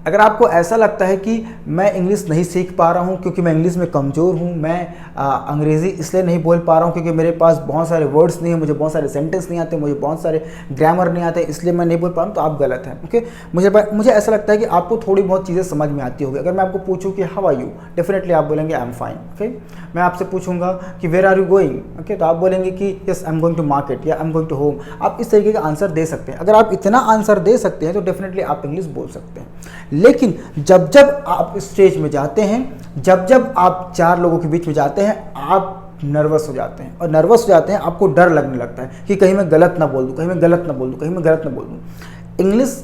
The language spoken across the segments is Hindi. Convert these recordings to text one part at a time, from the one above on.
अगर आपको ऐसा लगता है कि मैं इंग्लिश नहीं सीख पा रहा हूँ क्योंकि मैं इंग्लिश में कमज़ोर हूँ, मैं अंग्रेज़ी इसलिए नहीं बोल पा रहा हूँ क्योंकि मेरे पास बहुत सारे वर्ड्स नहीं है, मुझे बहुत सारे सेंटेंस नहीं आते, मुझे बहुत सारे ग्रामर नहीं आते, इसलिए मैं नहीं बोल पा रहा हूँ, तो आप गलत हैं। ओके, मुझे ऐसा लगता है कि आपको थोड़ी बहुत चीज़ें समझ में आती होगी। अगर मैं आपको पूछूँ कि हाउ आर यू, डेफिनेटली आप बोलेंगे आई एम फाइन। ओके, मैं आपसे पूछूंगा कि where are you going, okay, तो आप बोलेंगे कि yes I am going to market या I am going to home. आप इस तरीके का आंसर दे सकते हैं। अगर आप इतना आंसर दे सकते हैं तो डेफिनेटली आप इंग्लिश बोल सकते हैं। लेकिन जब जब आप स्टेज में जाते हैं, जब जब आप 4 लोगों के बीच में जाते हैं, आप नर्वस हो जाते हैं, और नर्वस हो जाते हैं, आपको डर लगने लगता है कि कहीं मैं गलत ना बोल दूँ, कहीं मैं गलत ना बोल दूँ, कहीं मैं गलत ना बोल दूँ। English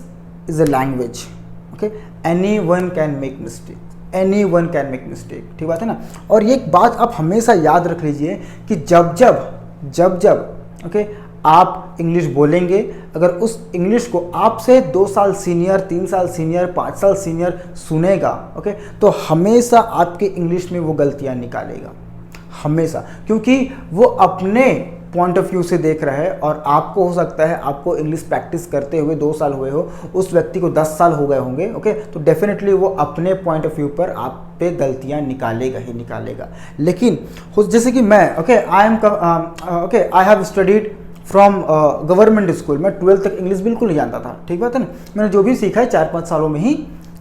is a language, okay, any one can make mistake, any one can make mistake, ठीक बात है ना। और ये एक बात आप हमेशा याद रख लीजिए कि जब जब ओके आप इंग्लिश बोलेंगे, अगर उस इंग्लिश को आपसे 2 साल सीनियर, 3 साल सीनियर, 5 साल सीनियर सुनेगा, ओके, तो हमेशा आपके इंग्लिश में वो गलतियां निकालेगा, हमेशा, क्योंकि वो अपने पॉइंट ऑफ व्यू से देख रहा है। और आपको हो सकता है आपको इंग्लिश प्रैक्टिस करते हुए 2 साल हुए हो, उस व्यक्ति को 10 साल हो गए होंगे, ओके, तो डेफिनेटली वो अपने पॉइंट ऑफ व्यू पर आप पे गलतियां निकालेगा ही निकालेगा। लेकिन जैसे कि मैं, okay, I have studied from government school, मैं 12th तक इंग्लिश बिल्कुल नहीं जानता था, ठीक बात है ना। मैंने जो भी सीखा है 4-5 सालों में ही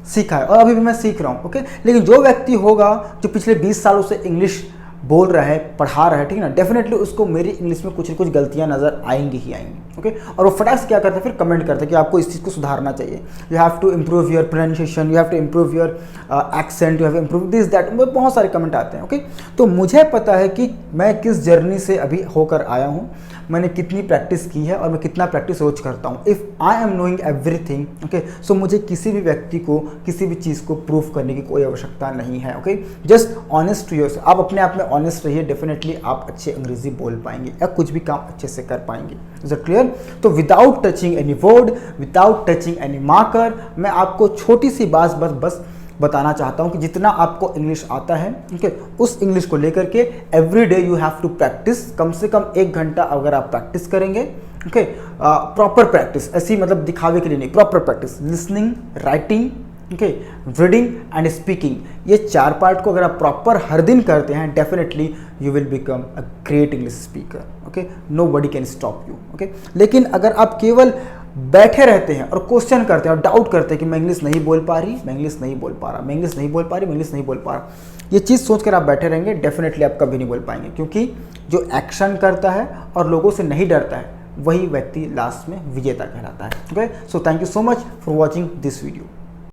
सीखा है, और अभी भी मैं सीख रहा हूँ, ओके। लेकिन जो व्यक्ति होगा जो पिछले 20 सालों से इंग्लिश बोल रहा है, पढ़ा रहा है, ठीक है ना, डेफिनेटली उसको मेरी इंग्लिश में कुछ न कुछ गलतियां नजर आएंगी ही आएंगी, ओके। और वो फटाक से क्या करते हैं, फिर कमेंट करते हैं कि आपको इस चीज़ को सुधारना चाहिए, you have to improve your pronunciation, you have to improve your accent, you have improve this that, बहुत सारे कमेंट आते हैं, ओके। तो मुझे पता है कि मैं किस जर्नी से अभी होकर आया हूँ, मैंने कितनी प्रैक्टिस की है और मैं कितना प्रैक्टिस रोज करता हूँ। If I am knowing everything, okay, so मुझे किसी भी व्यक्ति को किसी भी चीज़ को प्रूव करने की कोई आवश्यकता नहीं है, okay. Just honest to yourself, आप अपने आप में ऑनेस्ट रहिए, डेफिनेटली आप अच्छे अंग्रेजी बोल पाएंगे या कुछ भी काम अच्छे से कर पाएंगे। Is it clear? तो without touching any word, without touching any marker, मैं आपको छोटी सी बात बस बताना चाहता हूं कि जितना आपको इंग्लिश आता है, ओके, उस इंग्लिश को लेकर के every day you have to practice. कम से कम 1 घंटा अगर आप प्रैक्टिस करेंगे, ओके, प्रॉपर प्रैक्टिस, ऐसी मतलब दिखावे के लिए नहीं, proper practice, listening, writing, okay, reading and speaking, ये 4 पार्ट को अगर आप प्रॉपर हर दिन करते हैं, definitely you will become a great English speaker, okay, nobody can stop you, okay. लेकिन अगर आप केवल बैठे रहते हैं और क्वेश्चन करते हैं और डाउट करते हैं कि मैं इंग्लिश नहीं बोल पा रही, मैं इंग्लिश नहीं बोल पा रहा, मैं इंग्लिश नहीं बोल पा रही, मैं इंग्लिश नहीं बोल पा रहा, ये चीज़ सोचकर आप बैठे रहेंगे, डेफिनेटली आप कभी नहीं बोल पाएंगे। क्योंकि जो एक्शन करता है और लोगों से नहीं डरता है, वही व्यक्ति लास्ट में विजेता कहलाता है, okay. So thank you so much for watching this video.